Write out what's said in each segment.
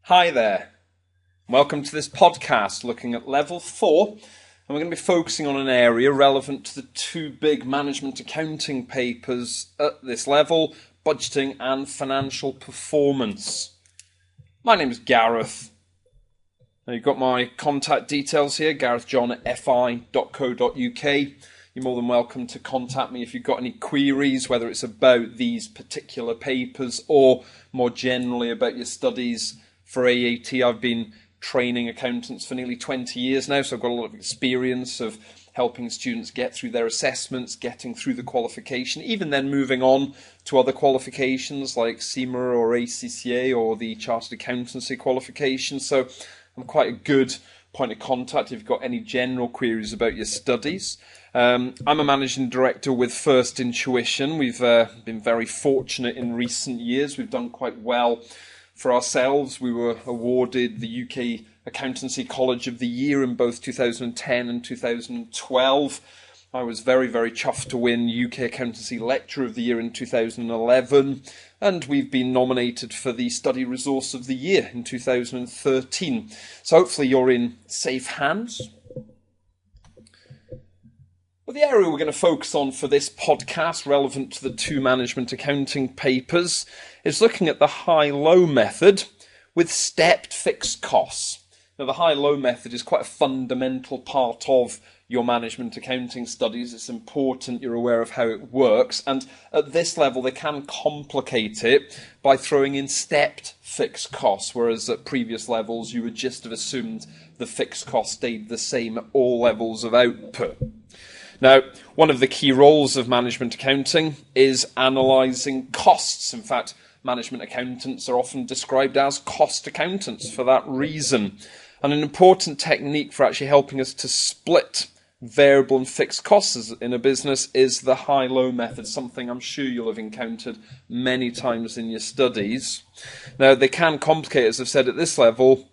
Hi there. Welcome to this podcast looking at level 4, and we're going to be focusing on an area relevant to the two big management accounting papers at this level, budgeting and financial performance. My name is Gareth. Now you've got my contact details here, garethjohn@fi.co.uk. You're more than welcome to contact me if you've got any queries, whether it's about these particular papers or more generally about your studies for AAT. I've been training accountants for nearly 20 years now, so I've got a lot of experience of helping students get through their assessments, getting through the qualification, even then moving on to other qualifications like CIMA or ACCA or the Chartered Accountancy qualification. So I'm quite a good point of contact if you've got any general queries about your studies. I'm a managing director with First Intuition. We've been very fortunate in recent years. We've done quite well for ourselves. We were awarded the UK Accountancy College of the Year in both 2010 and 2012. I was very, very chuffed to win UK Accountancy Lecturer of the Year in 2011. And we've been nominated for the Study Resource of the Year in 2013. So hopefully you're in safe hands. Well, the area we're going to focus on for this podcast, relevant to the two management accounting papers, is looking at the high-low method with stepped fixed costs. Now, the high-low method is quite a fundamental part of your management accounting studies. It's important you're aware of how it works, and at this level they can complicate it by throwing in stepped fixed costs, whereas at previous levels you would just have assumed the fixed cost stayed the same at all levels of output. Now, one of the key roles of management accounting is analysing costs. In fact, management accountants are often described as cost accountants for that reason. And an important technique for actually helping us to split variable and fixed costs in a business is the high-low method, something I'm sure you'll have encountered many times in your studies. Now, they can complicate, as I've said, at this level,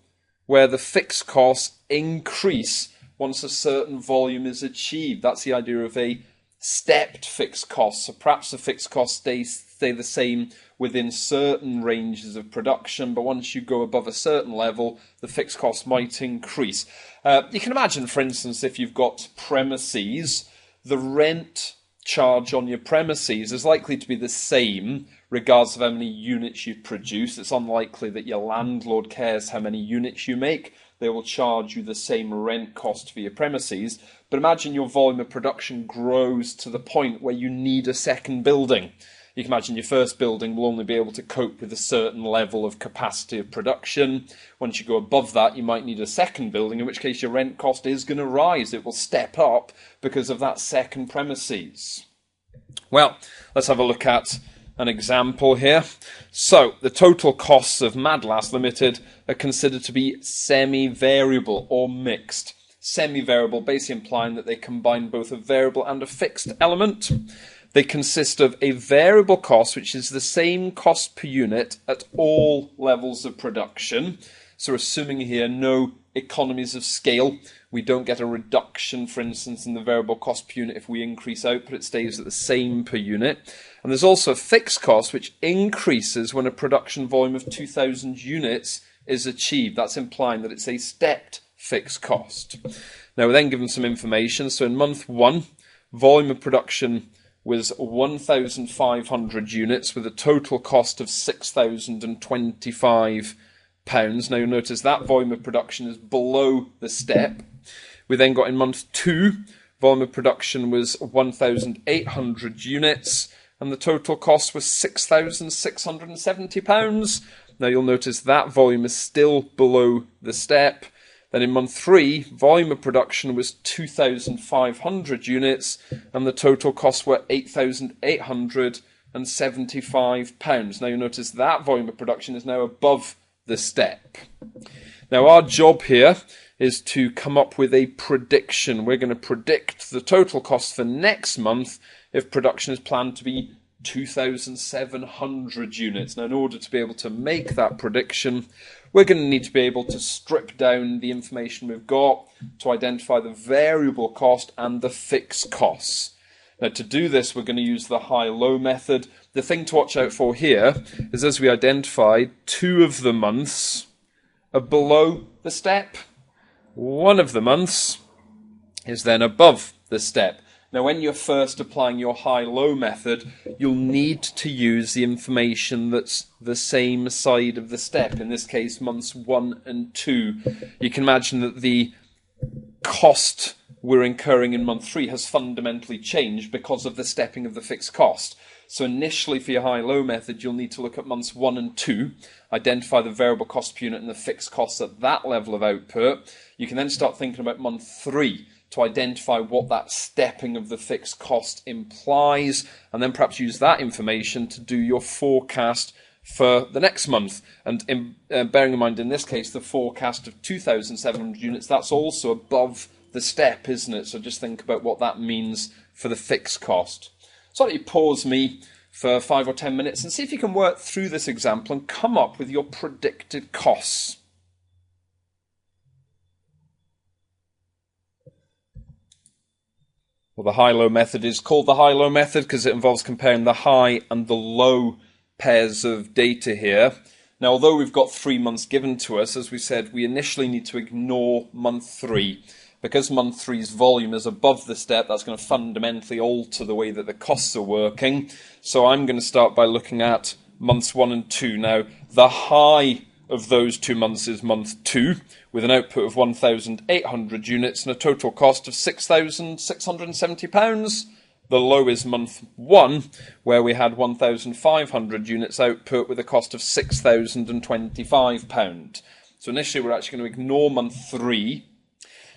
where the fixed costs increase once a certain volume is achieved. That's the idea of a stepped fixed cost. So perhaps the fixed costs stay the same within certain ranges of production, but once you go above a certain level, the fixed cost might increase. You can imagine, for instance, if you've got premises, the rent charge on your premises is likely to be the same regardless of how many units you produce. It's unlikely that your landlord cares how many units you make. They will charge you the same rent cost for your premises. But imagine your volume of production grows to the point where you need a second building. You can imagine your first building will only be able to cope with a certain level of capacity of production. Once you go above that, you might need a second building, in which case your rent cost is going to rise. It will step up because of that second premises. Well, let's have a look at an example here. So, the total costs of Madlas Limited are considered to be semi-variable or mixed. Semi-variable basically implying that they combine both a variable and a fixed element. They consist of a variable cost, which is the same cost per unit at all levels of production. So assuming here no economies of scale, we don't get a reduction, for instance, in the variable cost per unit if we increase output, it stays at the same per unit. And there's also a fixed cost which increases when a production volume of 2,000 units is achieved. That's implying that it's a stepped fixed cost. Now we're then given some information. So in month 1, volume of production was 1,500 units with a total cost of £6,025. Now you'll notice that volume of production is below the step. We then got in month 2, volume of production was 1,800 units and the total cost was £6,670. Now you'll notice that volume is still below the step. Then in month 3, volume of production was 2,500 units and the total costs were £8,875. Now you'll notice that volume of production is now above the step. Now our job here is to come up with a prediction. We're going to predict the total cost for next month if production is planned to be 2,700 units. Now in order to be able to make that prediction, we're going to need to be able to strip down the information we've got to identify the variable cost and the fixed costs. Now to do this, we're going to use the high-low method. The thing to watch out for here is as we identify 2 of the months are below the step. One of the months is then above the step. Now, when you're first applying your high-low method, you'll need to use the information that's the same side of the step, in this case, months 1 and 2. You can imagine that the cost we're incurring in month 3 has fundamentally changed because of the stepping of the fixed cost. So initially, for your high-low method, you'll need to look at months 1 and 2, identify the variable cost per unit and the fixed costs at that level of output. You can then start thinking about month 3, to identify what that stepping of the fixed cost implies, and then perhaps use that information to do your forecast for the next month. And bearing in mind, in this case, the forecast of 2,700 units, that's also above the step, isn't it? So just think about what that means for the fixed cost. So I'll let you pause me for 5 or 10 minutes and see if you can work through this example and come up with your predicted costs. Well, the high-low method is called the high-low method because it involves comparing the high and the low pairs of data here. Now, although we've got 3 months given to us, as we said, we initially need to ignore month 3. Because month 3's volume is above the step, that's going to fundamentally alter the way that the costs are working. So I'm going to start by looking at months 1 and 2. Now, the high of those 2 months is month 2, with an output of 1,800 units and a total cost of £6,670. The low is month 1, where we had 1,500 units output with a cost of £6,025. So initially we're actually going to ignore month 3.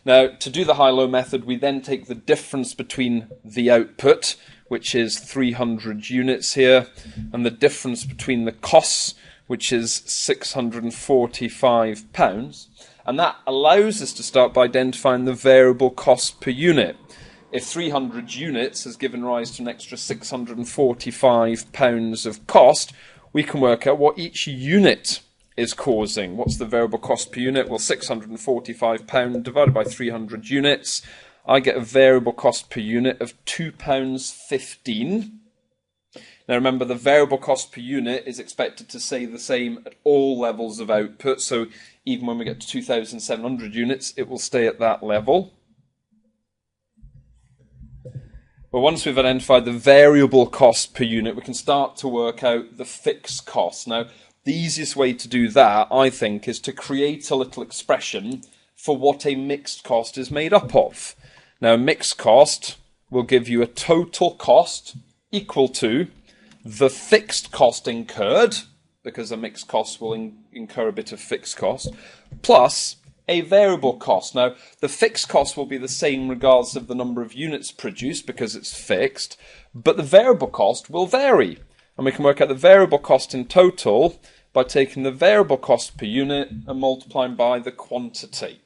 Now, to do the high-low method, we then take the difference between the output, which is 300 units here, and the difference between the costs, which is £645, and that allows us to start by identifying the variable cost per unit. If 300 units has given rise to an extra £645 of cost, we can work out what each unit is causing. What's the variable cost per unit? Well, £645 divided by 300 units, I get a variable cost per unit of £2.15. Now remember, the variable cost per unit is expected to stay the same at all levels of output, so even when we get to 2,700 units, it will stay at that level. But once we've identified the variable cost per unit, we can start to work out the fixed cost. Now, the easiest way to do that, I think, is to create a little expression for what a mixed cost is made up of. Now, a mixed cost will give you a total cost equal to the fixed cost incurred, because a mixed cost will incur a bit of fixed cost, plus a variable cost. Now, the fixed cost will be the same regardless of the number of units produced because it's fixed, but the variable cost will vary. And we can work out the variable cost in total by taking the variable cost per unit and multiplying by the quantity.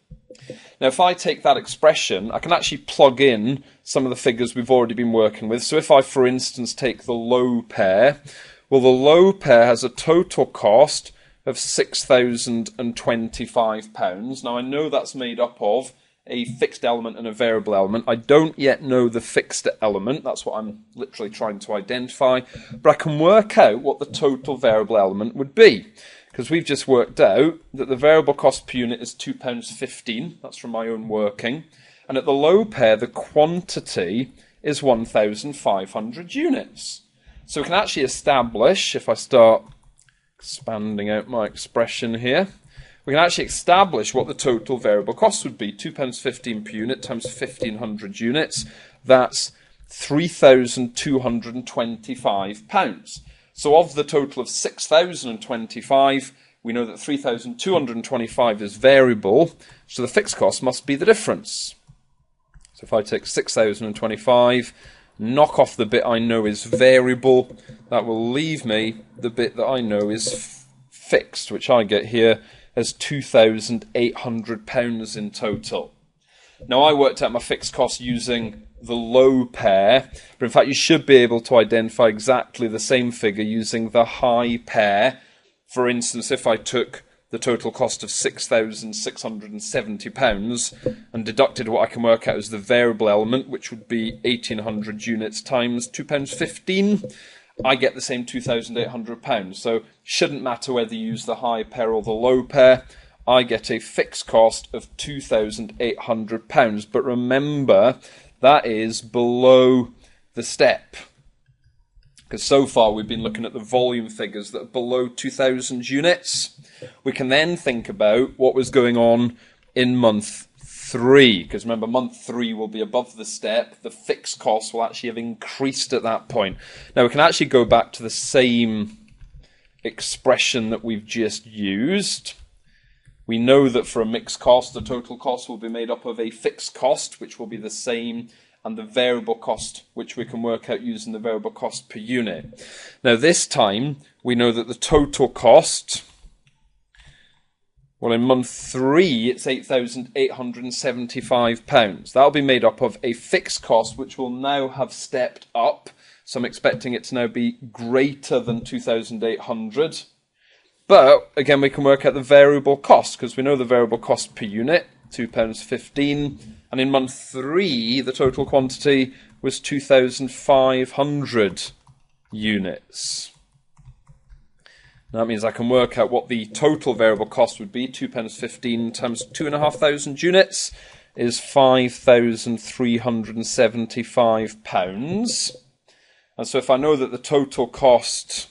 Now, if I take that expression, I can actually plug in some of the figures we've already been working with. So if I, for instance, take the low pair, well, the low pair has a total cost of £6,025. Now, I know that's made up of a fixed element and a variable element. I don't yet know the fixed element. That's what I'm literally trying to identify. But I can work out what the total variable element would be, because we've just worked out that the variable cost per unit is £2.15. That's from my own working. And at the low pair, the quantity is 1,500 units. So we can actually establish, if I start expanding out my expression here, we can actually establish what the total variable cost would be. £2.15 per unit times 1,500 units. That's £3,225. So of the total of 6,025, we know that 3,225 is variable, so the fixed cost must be the difference. So if I take 6,025, knock off the bit I know is variable, that will leave me the bit that I know is fixed, which I get here as £2,800 in total. Now, I worked out my fixed cost using the low pair, but in fact you should be able to identify exactly the same figure using the high pair. For instance, if I took the total cost of £6,670 and deducted what I can work out as the variable element, which would be 1,800 units times £2.15, I get the same £2,800. So shouldn't matter whether you use the high pair or the low pair. I get a fixed cost of £2,800. But remember, that is below the step. Because so far we've been looking at the volume figures that are below 2,000 units. We can then think about what was going on in month 3. Because remember, month 3 will be above the step. The fixed cost will actually have increased at that point. Now we can actually go back to the same expression that we've just used. We know that for a mixed cost, the total cost will be made up of a fixed cost, which will be the same, and the variable cost, which we can work out using the variable cost per unit. Now this time, we know that the total cost, well in month 3, it's £8,875. That'll be made up of a fixed cost, which will now have stepped up. So I'm expecting it to now be greater than 2,800. But again, we can work out the variable cost, because we know the variable cost per unit, £2.15. And in month 3, the total quantity was 2,500 units. Now that means I can work out what the total variable cost would be. £2.15 times 2,500 units is £5,375. And so if I know that the total cost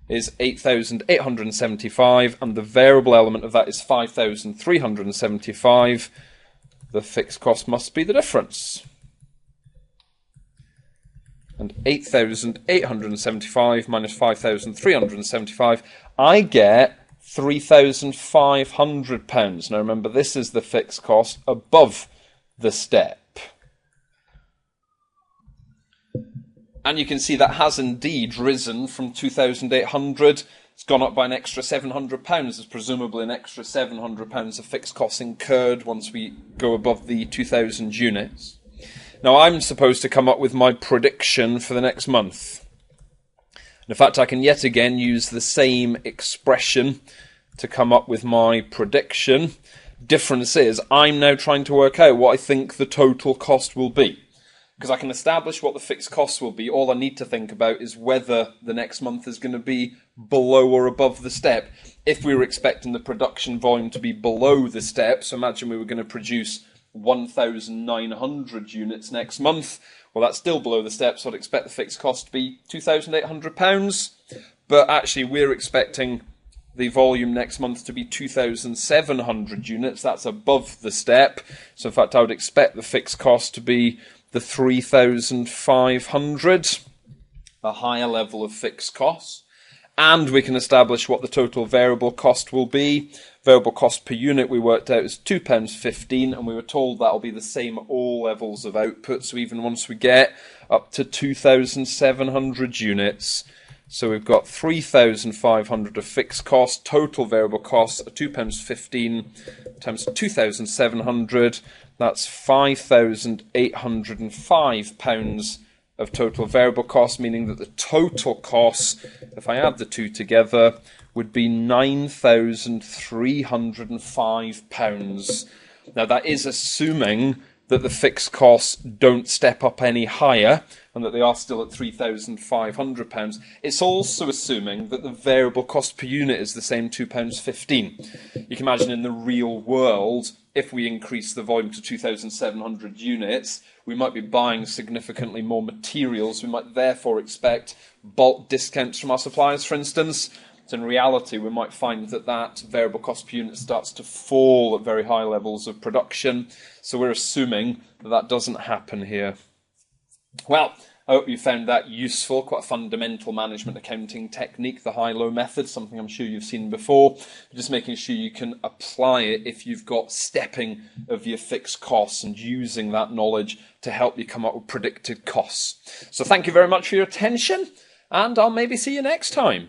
is 8,875 and the variable element of that is 5,375, the fixed cost must be the difference. And 8,875 minus 5,375, I get £3,500. Now remember, this is the fixed cost above the step. And you can see that has indeed risen from 2,800. It's gone up by an extra £700. There's presumably an extra £700 of fixed costs incurred once we go above the 2,000 units. Now I'm supposed to come up with my prediction for the next month. And in fact, I can yet again use the same expression to come up with my prediction. Difference is, I'm now trying to work out what I think the total cost will be. Because I can establish what the fixed costs will be. All I need to think about is whether the next month is going to be below or above the step. If we were expecting the production volume to be below the step, so imagine we were going to produce 1,900 units next month, well, that's still below the step, so I'd expect the fixed cost to be £2,800. But actually, we're expecting the volume next month to be 2,700 units. That's above the step. So in fact, I would expect the fixed cost to be the 3,500, a higher level of fixed costs. And we can establish what the total variable cost will be. Variable cost per unit we worked out is £2.15, and we were told that'll be the same at all levels of output. So even once we get up to 2,700 units, so we've got 3,500 of fixed cost, total variable costs at £2.15 times 2,700. That's £5,805 of total variable cost, meaning that the total cost, if I add the two together, would be £9,305. Now that is assuming that the fixed costs don't step up any higher and that they are still at £3,500. It's also assuming that the variable cost per unit is the same, £2.15. You can imagine in the real world, if we increase the volume to 2,700 units, we might be buying significantly more materials. We might therefore expect bulk discounts from our suppliers, for instance. So in reality, we might find that that variable cost per unit starts to fall at very high levels of production. So we're assuming that that doesn't happen here. Well, I hope you found that useful. Quite a fundamental management accounting technique, the high-low method, something I'm sure you've seen before. Just making sure you can apply it if you've got stepping of your fixed costs and using that knowledge to help you come up with predicted costs. So thank you very much for your attention, and I'll maybe see you next time.